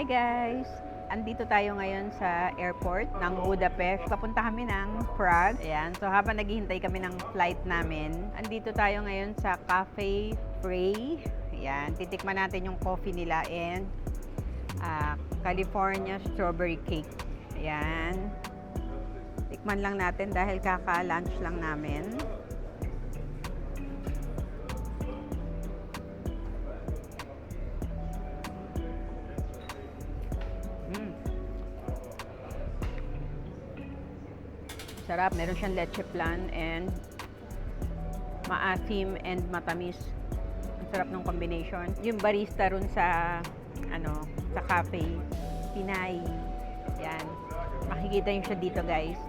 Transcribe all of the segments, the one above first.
Hi guys! Andito tayo ngayon sa airport ng Budapest. Papunta kami ng Prague. Ayan. So habang naghihintay kami ng flight namin, andito tayo ngayon sa Cafe Frey. Ayan. Titikman natin yung coffee nila and California strawberry cake. Ayan. Tikman lang natin dahil kaka-lunch lang namin. Sarap. Meron siyang leche flan and maasim and matamis. Ang sarap ng combination. Yung barista ron sa sa cafe, Pinay. Yan. Makikita niyo siya dito, guys.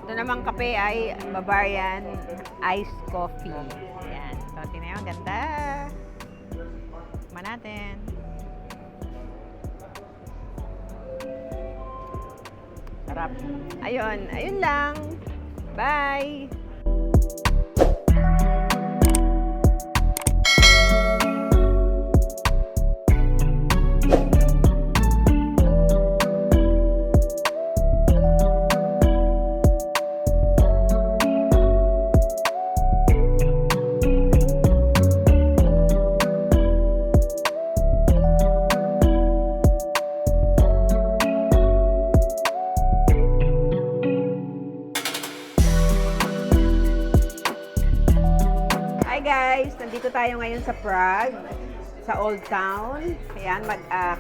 Ito namang kape ay Bavarian iced coffee. Yan. So, tingnan nyo. Ang ganda. Tikman natin. Sarap. Ayun lang. Bye! Hi guys! Nandito tayo ngayon sa Prague, sa Old Town. Ayan,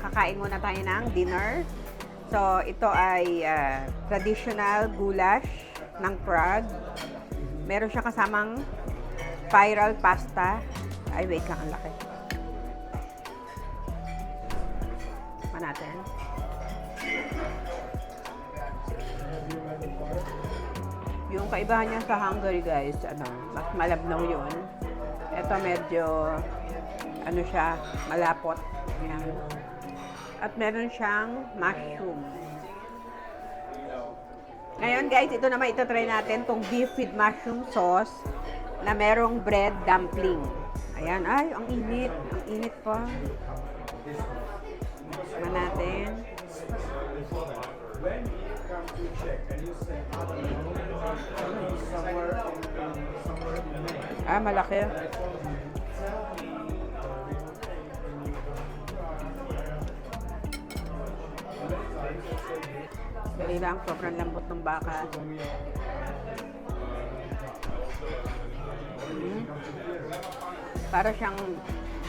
kakain muna tayo ng dinner. So, ito ay traditional goulash ng Prague. Meron siya kasamang spiral pasta. Ay, wait lang, ang laki. Tikman natin. Yung kaibahan niya sa Hungary, guys, mas malabnaw yun. Ito medyo, siya, malapot. Ayan. At meron siyang mushroom. Ngayon, guys, ito naman itatry natin, tong beef with mushroom sauce na merong bread dumpling. Ayan, ay, ang init. Ang init pa. Tikman natin. Malaki. Dali lang, sobrang lambot ng baka. Para siyang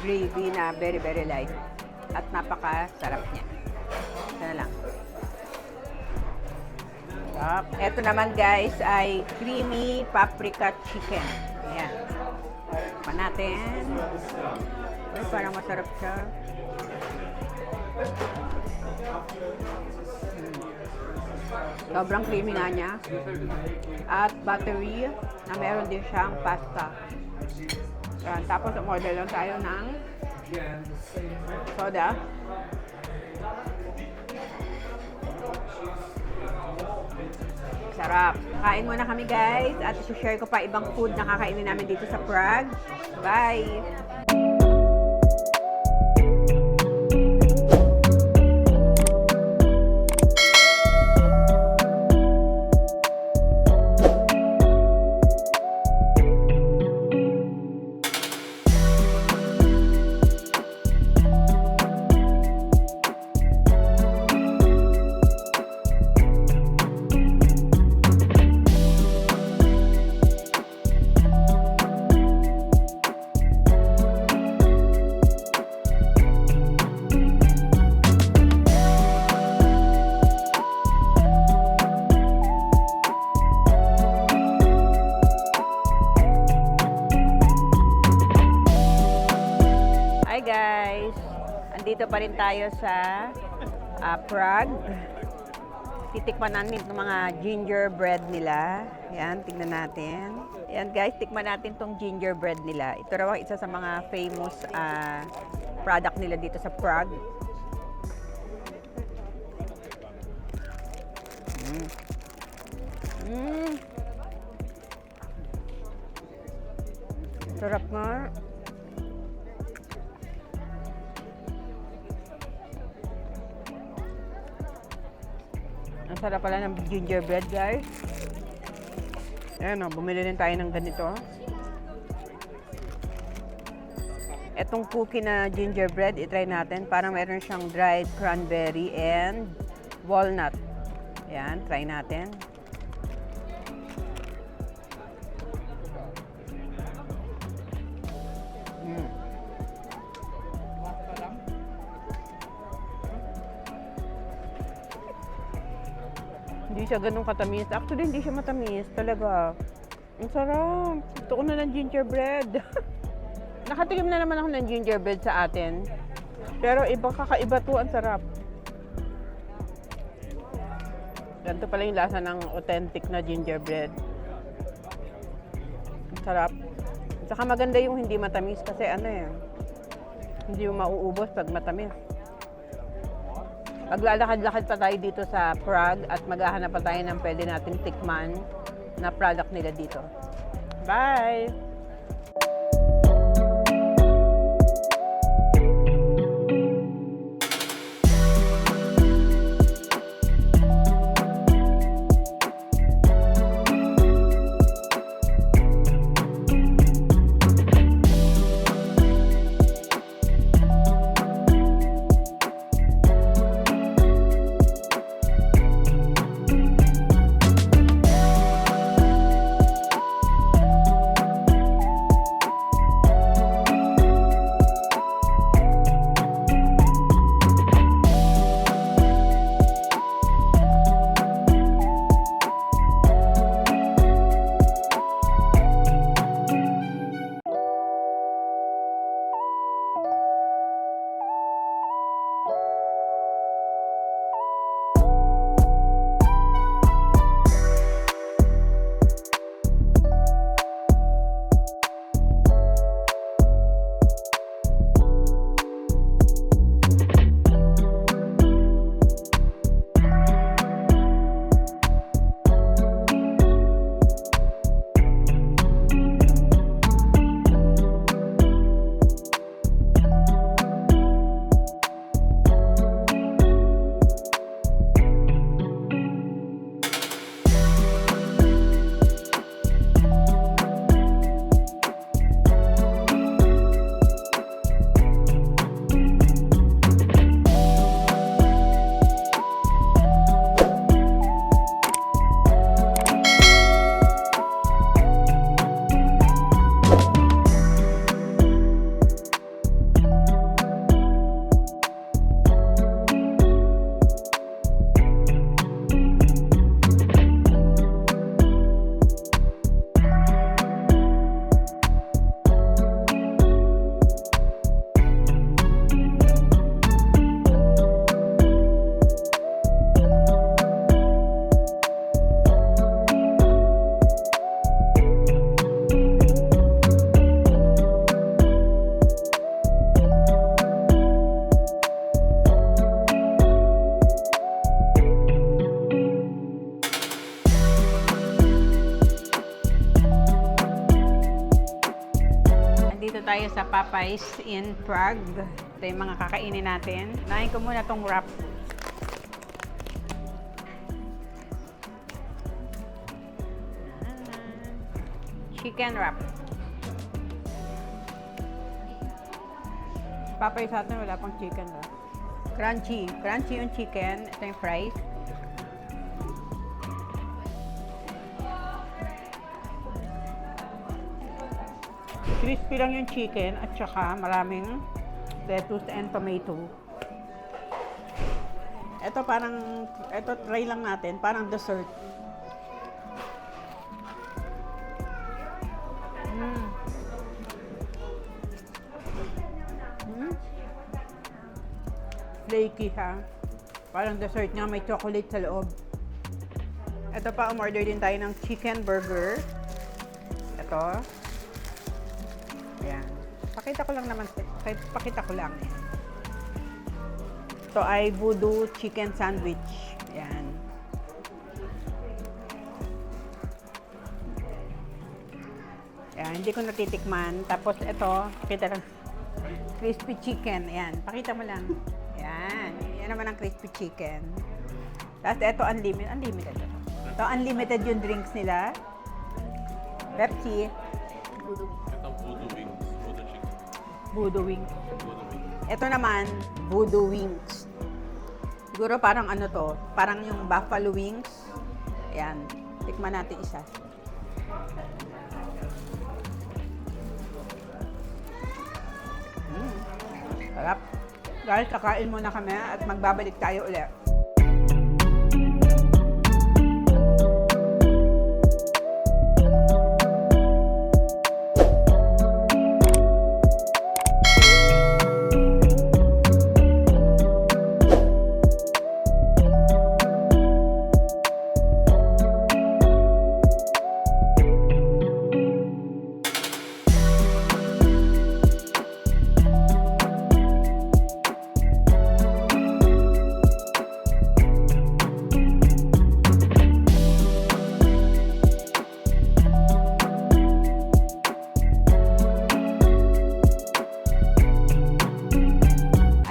gravy na very, very light. At napaka-sarap niya. Ito na lang. Ito naman, guys, ay creamy paprika chicken. Ayan. Pa natin. Ay, parang masarap siya. Sobrang creamy nga niya. At buttery na meron din siyang pasta. Ayan. Tapos umorder lang tayo ng soda. Sarap. Kain muna kami, guys. At i-share ko pa ibang food na kakainin namin dito sa Prague. Bye! Hi guys! Andito pa rin tayo sa Prague. Titikman natin itong mga gingerbread nila. Yan, tingnan natin. Yan guys, tikman natin itong gingerbread nila. Ito raw isa sa mga famous product nila dito sa Prague. Sarap nga. Ang sarap pala ng gingerbread, guys. Ayan o, bumili rin tayo ng ganito. Etong cookie na gingerbread, itry natin. Parang meron siyang dried cranberry and walnut. Ayan, try natin. Hindi siya ganun katamis. Actually, hindi siya matamis. Talaga. Ang sarap. Gusto ko na ng gingerbread. Nakatikim na naman ako ng gingerbread sa atin. Pero iba, kakaiba to. Ang sarap. Ganito pala yung lasa ng authentic na gingerbread. Ang sarap. Saka maganda yung hindi matamis kasi ano eh. Hindi mo mauubos pag matamis. Maglalakad-lakad pa tayo dito sa Prague at maghahanap pa tayo ng pwede natin tikman na product nila dito. Bye! Tayo sa Popeyes in Prague. Ito yung mga kakainin natin. Nain ko muna tong wrap. Chicken wrap. Popeyes sa atin wala pang chicken wrap. Crunchy. Crunchy yung chicken. Ito yung fries. Crispy lang yung chicken at saka maraming lettuce and tomato. Ito try lang natin, parang dessert. Flaky ha. Parang dessert nga, may chocolate sa loob. Ito pa, umorder din tayo ng chicken burger. Ito. Ayan. Pakita ko lang naman. Pakita ko lang. Ito ay Voodoo chicken sandwich. Ayan. Ayan. Hindi ko natitikman. Tapos ito, pakita lang. Crispy chicken. Ayan. Pakita mo lang. Ayan. Yan naman ang crispy chicken. Tapos ito, unlimited. Unlimited ito. Ito, unlimited yung drinks nila. Pepsi. Ito Voodoo Wings. Voodoo Chicken. Voodoo wings. Voodoo Wings. Ito naman, Voodoo wings. Siguro parang ano to, parang yung buffalo wings. Ayan, tikman natin isa. Sarap. Guys, kakain muna kami at magbabalik tayo ulit.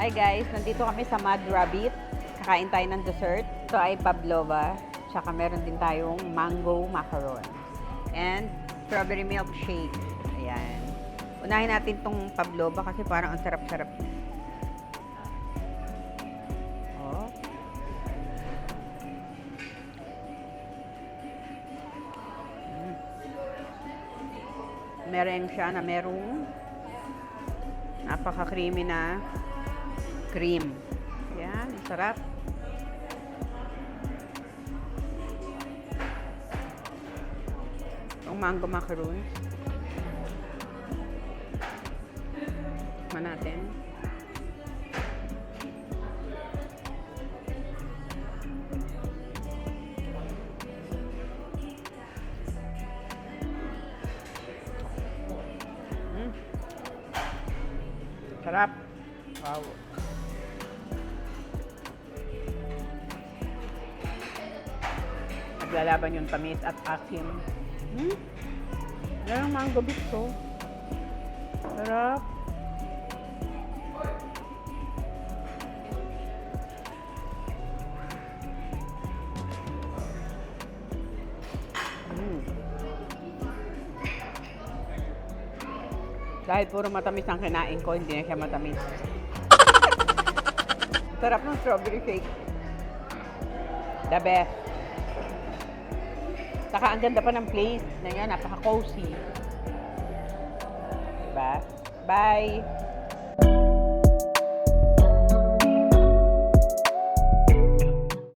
Hi guys, nandito kami sa Mad Rabbit. Kakain tayo ng dessert. Ito ay pavlova. Tsaka meron din tayong mango macaron. And strawberry milkshake. Ayan. Unahin natin tong pavlova kasi parang ang sarap-sarap. Oh. Meron siya na merong napaka-creamy na cream. Yan, sarap. Ang mango macaroons. Tikman natin. Sarap. Wow. Naglalaban yung tamis at asim. Yan ang mango bits ko. Sarap. Dahil puro matamis ang kinain ko, hindi na siya matamis. Sarap ng strawberry shake. The best. Saka ang ganda pa ng place na yan, napaka-cozy. Diba? Bye!